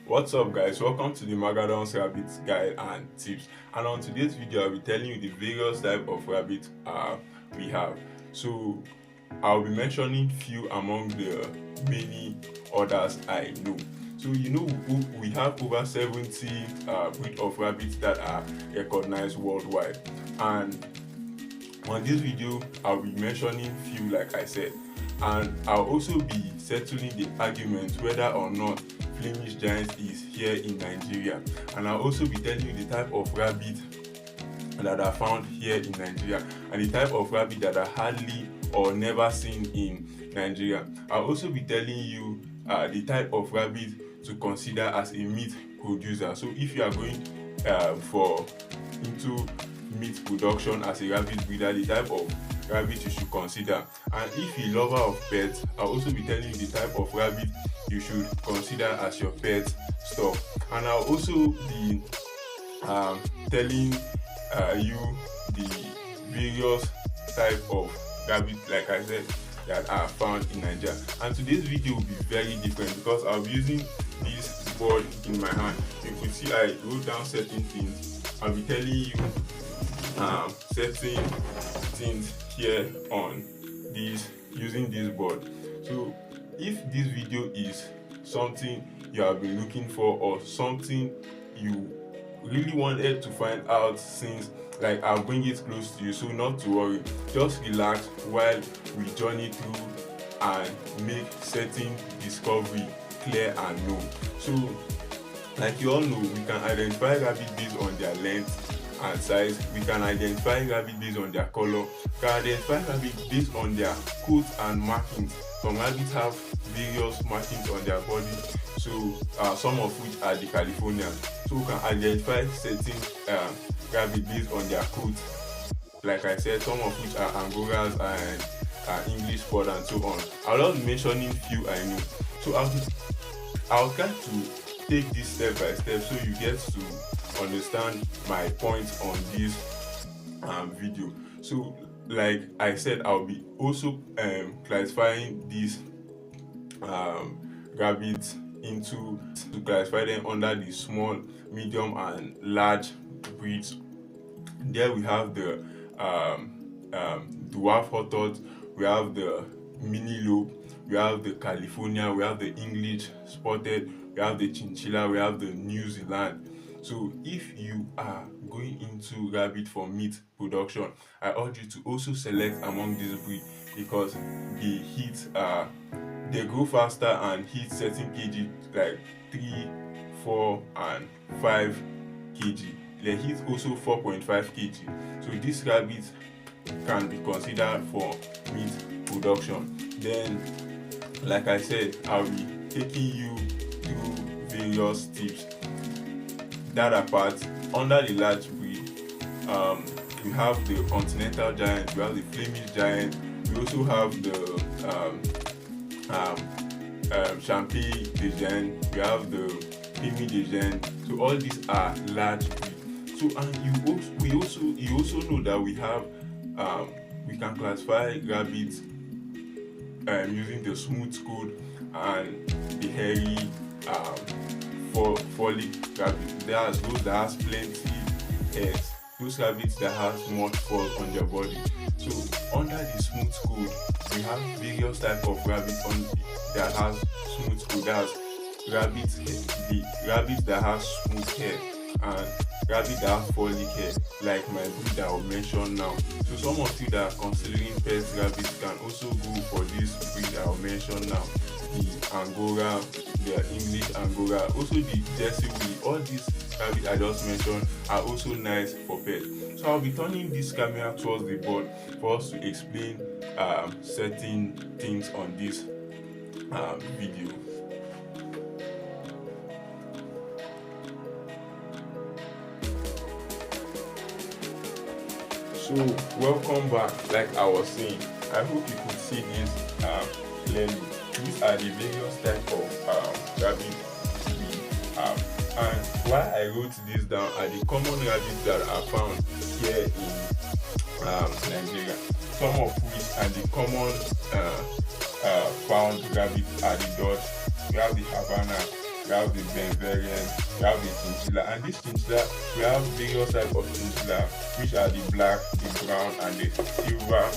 What's up guys, welcome to the Magadon's Rabbit Guide and Tips, and on today's video I'll be telling you the various type of rabbit we have. So I'll be mentioning few among the many others I know. So we have over 70 breed of rabbits that are recognized worldwide, and on this video I'll be mentioning few like I said, and I'll also be settling the argument whether or not Flemish giant is here in Nigeria, and I'll also be telling you the type of rabbit that are found here in Nigeria and the type of rabbit that are hardly or never seen in Nigeria. I'll also be telling you the type of rabbit to consider as a meat producer. So if you are going into meat production as a rabbit breeder, the type of rabbit you should consider. And if you're a lover of pets, I'll also be telling you the type of rabbit you should consider as your pet stock. And I'll also be telling you the various type of rabbit, like I said, that are found in Nigeria. And today's video will be very different because I'll be using this board in my hand. You could see I wrote down certain things. I'll be telling you certain things here on this using this board. So if this video is something you have been looking for or something you really wanted to find out, since like I'll bring it close to you, so not to worry, just relax while we journey through and make certain discovery clear and known. So like you all know, we can identify rabbit based on their length and size. We can identify rabbit based on their color. We can identify rabbit based on their coat and markings. Some rabbits have various markings on their body, so some of which are the Californian. So we can identify certain rabbit based on their coat, like I said, some of which are Angoras and English spot and so on. I'll not be mentioning few I know. So I'll try to take this step by step so you get to understand my points on this video. So like I said, I'll be also classifying these rabbits into to classify them under the small, medium and large breeds. There we have the dwarf hottot, we have the mini lobe, we have the California, we have the English spotted, we have the chinchilla, we have the New Zealand. So if you are going into rabbit for meat production, I urge you to also select among this breed because they grow faster and hit certain kg like 3, 4 and 5 kg. They hit also 4.5 kg. So these rabbits can be considered for meat production. Then like I said, I'll be taking you through various tips. That apart, under the large breed, we have the continental giant, we have the Flemish giant, we also have the Champagne de Gien, we have the Pimi de Gien. So all these are large breed. So and you also know that we have we can classify rabbits using the smooth coat and the hairy folic rabbit. There's those that has plenty hairs, those rabbits that has much fur on their body. So under the smooth coat, we have various type of rabbits that has smooth coat. That's the rabbits that has smooth hair and rabbit that have folic hair, like my breed that I'll mention now. So some of you that are considering pet rabbits can also go for this breed I'll mention now, the Angora, the English Angora, also the Jersey Willy. All these rabbits I just mentioned are also nice for pets. So I'll be turning this camera towards the board for us to explain certain things on this video. So welcome back. Like I was saying, I hope you could see this clearly. These are the various type of rabbit we have, and why I wrote this down are the common rabbits that are found here in Nigeria. Some of which are the common found rabbits are the Dutch, we have the Havana, we have the Bavarian, we have the chinchilla, and this chinchilla, we have various types of chinchilla, which are the black, the brown, and the silver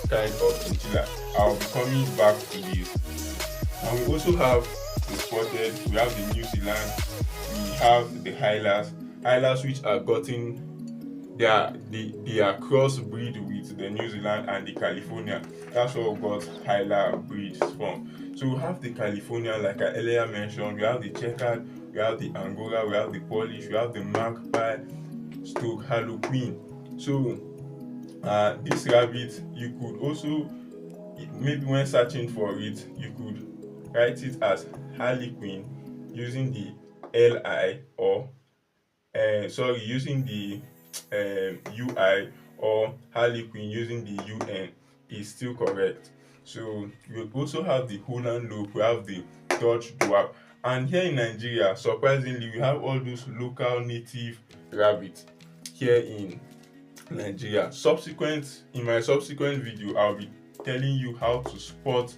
kind of chinchilla. I'll be coming back to this. And we also have the spotted, we have the New Zealand, we have the Highlands which are gotten, they are crossbreed with the New Zealand and the California. That's what we got Highland breeds from. So we have the California, like I earlier mentioned, we have the checkered, we have the Angora, we have the Polish, we have the Magpie, stroke Harlequin. So this rabbit, you could also, maybe when searching for it, you could write it as Harlequin using the LI, or using the UI, or Harlequin using the UN is still correct. So we also have the Holland Lope, we have the Dutch Dwarf, and here in Nigeria, surprisingly, we have all those local native rabbits here in Nigeria. In my subsequent video, I'll be telling you how to spot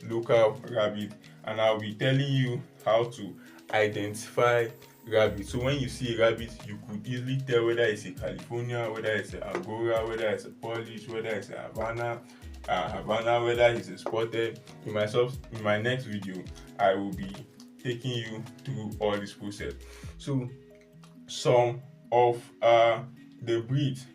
local rabbit, and I'll be telling you how to identify rabbit. So when you see a rabbit, you could easily tell whether it's a California, whether it's an Angora, whether it's a Polish, whether it's a Havana, whether it's a spotted. In my next video, I will be taking you through all this process. So some of the breeds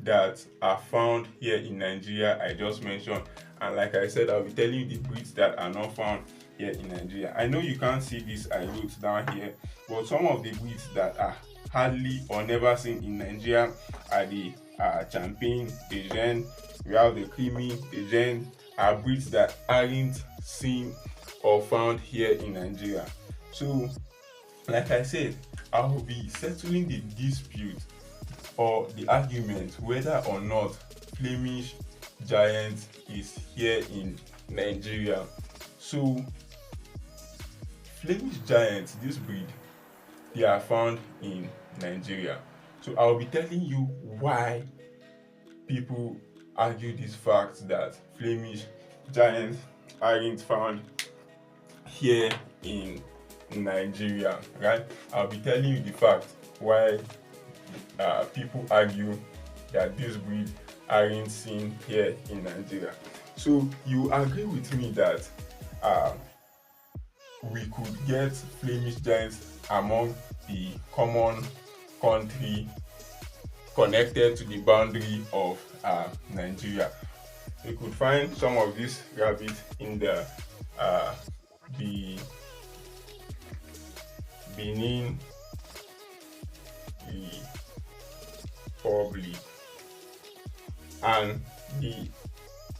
that are found here in Nigeria, I just mentioned, and like I said, I'll be telling you the breeds that are not found here in Nigeria. I know you can't see this, I wrote down here, but some of the breeds that are hardly or never seen in Nigeria are the Champagne, Asian, we have the Creamy, Asian, are breeds that aren't seen or found here in Nigeria. So like I said, I will be settling the dispute or the argument whether or not Flemish Giant is here in Nigeria. So Flemish Giants, this breed, they are found in Nigeria. So I'll be telling you why people argue this fact that Flemish Giants aren't found here in Nigeria, right? I'll be telling you the fact why people argue that this breed aren't seen here in Nigeria. So you agree with me that we could get Flemish Giants among the common country connected to the boundary of Nigeria. We could find some of these rabbits in the Benin Republic, and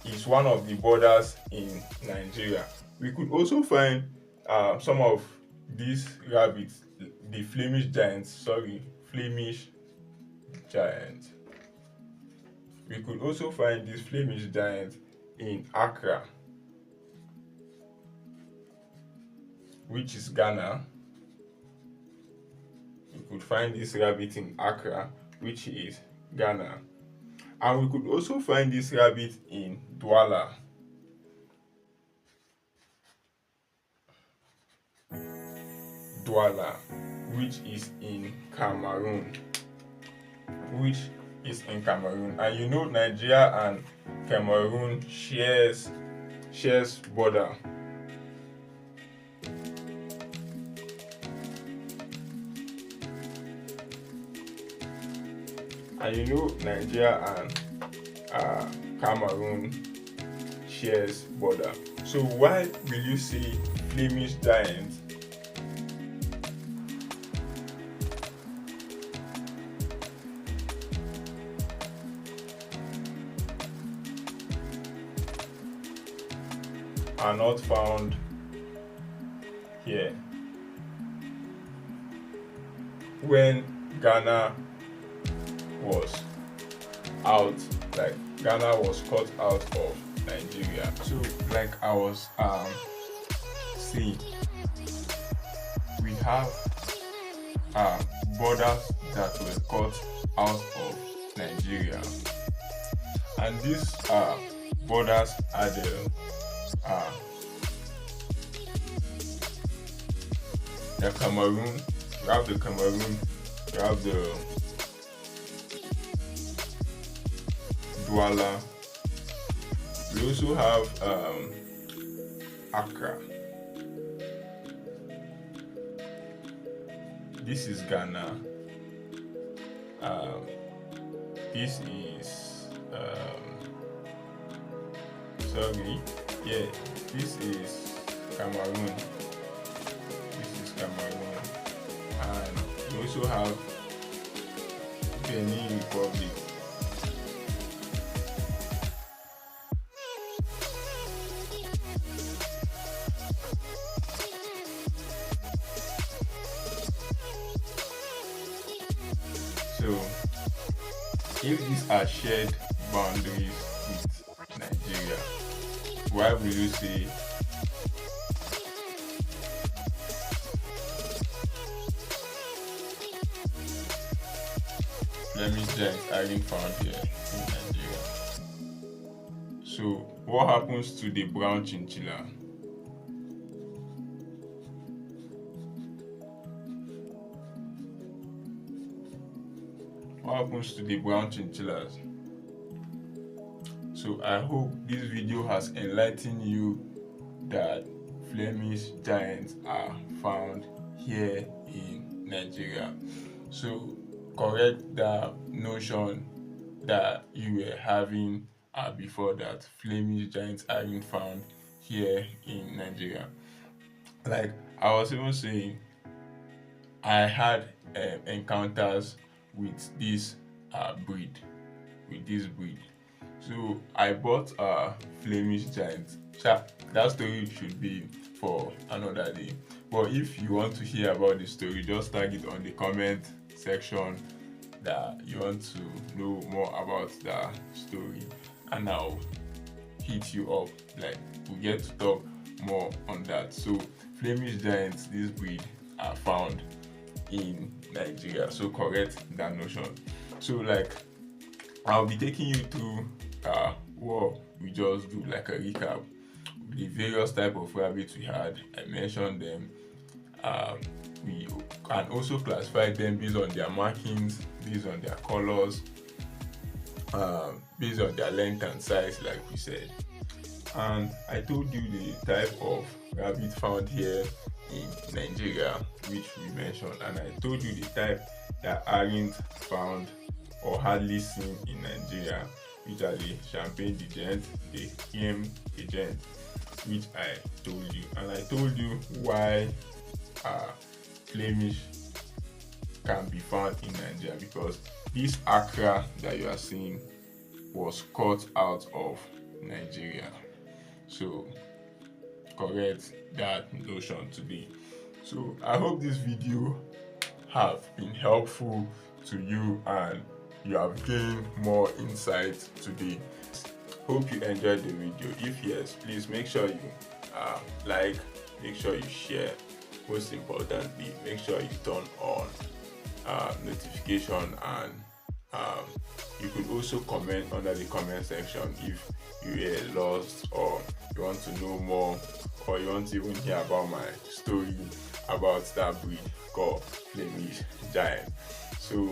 is one of the borders in Nigeria. We could also find some of these rabbits, the Flemish Giants. We could also find this Flemish Giant in Accra, which is Ghana. We could find this rabbit in Accra, which is Ghana. And we could also find this rabbit in Douala. Which is in Cameroon. And you know Nigeria and Cameroon shares border. And you know Nigeria and Cameroon shares border. So why will you see Flemish Giant are not found here when Ghana was out, like Ghana was cut out of Nigeria? So like I was saying, we have borders that were cut out of Nigeria, and these borders are the Cameroon, you have the Cameroon, you have the Douala. We also have Accra. This is Ghana. This is sorry, yeah, this is Cameroon. This is Cameroon, and we also have Benin Republic. So, if these are shared boundaries with Nigeria, why will you say flamish giants aren't found here in Nigeria? So, what happens to the brown chinchilla? What happens to the brown chinchillas? So I hope this video has enlightened you that flamish giants are found here in Nigeria. So correct the notion that you were having before, that flamish giants aren't found here in Nigeria. Like I was even saying, I had encounters with this breed. So I bought a flamish giant. That story should be for another day. But if you want to hear about the story, just tag it on the comment section that you want to know more about the story, and I'll hit you up. Like we get to talk more on that. So flamish giants, this breed, are found in Nigeria. So correct that notion. So like I'll be taking you through what we just do, like a recap. The various type of rabbits we had, I mentioned them. We can also classify them based on their markings, based on their colors, based on their length and size, like we said. And I told you the type of rabbit found here in Nigeria, which we mentioned, and I told you the type that aren't found or hardly seen in Nigeria, which are the champagne giant, the Kiem giant, which I told you. And I told you why flamish can be found in Nigeria, because this Accra that you are seeing was cut out of Nigeria. So correct that notion today. So I hope this video have been helpful to you and you have gained more insight today. Hope you enjoyed the video. If yes, please make sure you like, make sure you share. Most importantly, make sure you turn on notification, and you could also comment under the comment section if you are lost or you want to know more, or you want to even hear about my story about that breed called flamish giant. So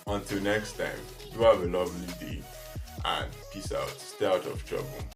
until next time, do have a lovely day and peace out. Stay out of trouble.